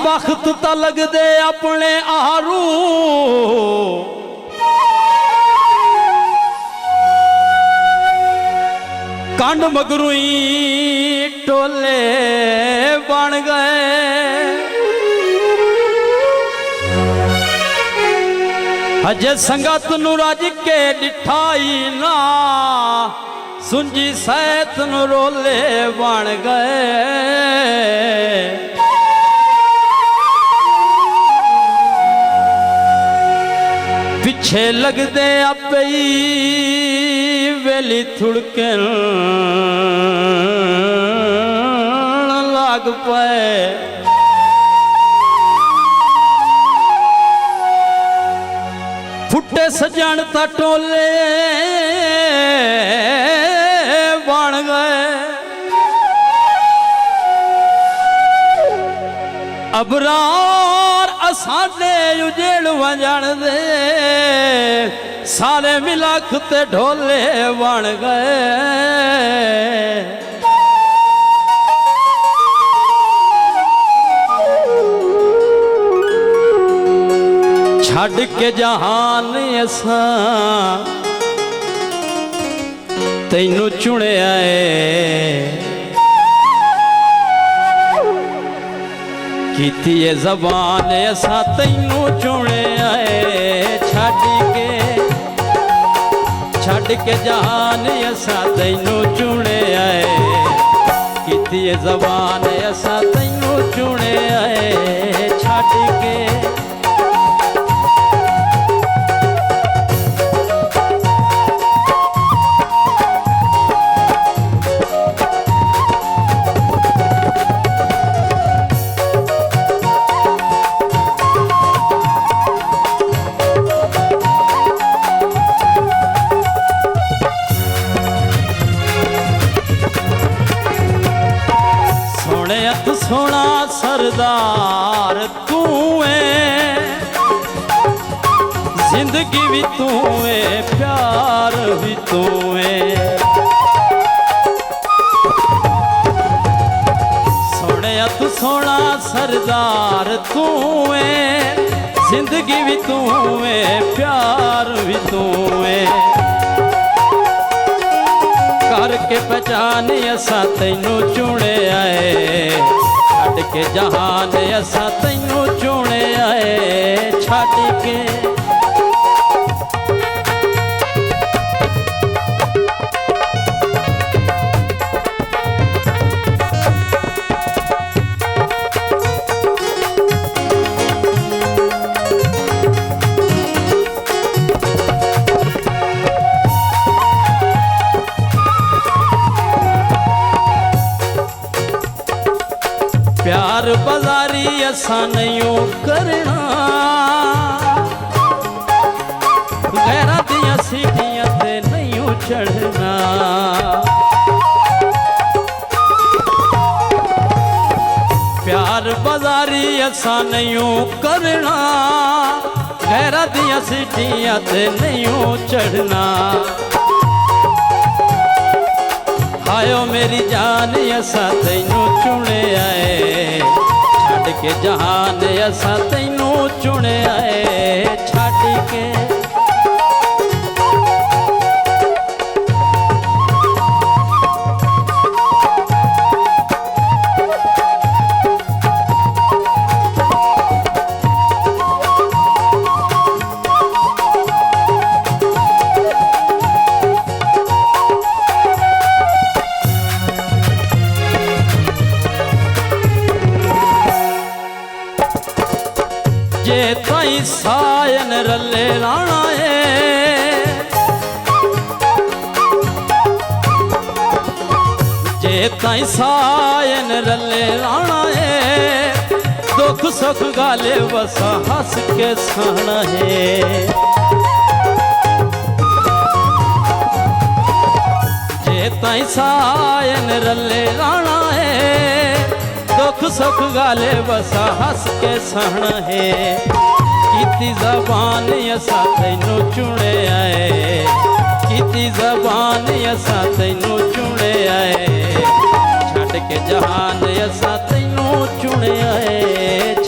बख्त ता लग दे अपने आरू कांड मगरूई टोले बन गए। अजे संगत नु रज के डिठाई ना सुंजी सैत नु रोले बन गए। पिछे लगदे आपे वेली थुड़के लाग पाए। फुटे सजन ता टोले बन गए। अबरार असाडे उजेड़ वंजण दे सारे मिलाख ते ढोले बन गए। छड़ के जहान असा तैनू चुने आए। कीती ये ज़बान असा तैनू चुने आए। छड़ के जहान असा तैनू चुने आए। कीती ये ज़बान असा तैनू चुने आए। छड़ के सोना सरदार तू है, जिंदगी भी तू है, प्यार भी तू है। सोने तू सोना सरदार तू है, जिंदगी भी तू है, प्यार भी तू है। करके पहचान असा तैनू चुने आए। छड़ के जहान असा तैनू चुने आए। छड़ के प्यार बाजारी असा नहीं करना, गैरा दिया सीढ़ियां ते नहीं चढ़ना। प्यार बाजारी असा नहीं करना, गैरा दिया सीढ़ियां ते नहीं चढ़ना। आयो मेरी जान असा तैनू चुने आए। छड़ के जहान असा तैनू चुने आए। छड़ के जे ताई सायन रले लाना है, जे ताई सायन रले लाना है। दुख सुख गाले वसा हंस के सहना है। जे ताई सायन रले लाना है, दुख सुख गाले बसा हंस के सहना है। कीती ज़बान असा तैनू चुने आए। कीती ज़बान असा तैनू चुने आए। छड़ के जहान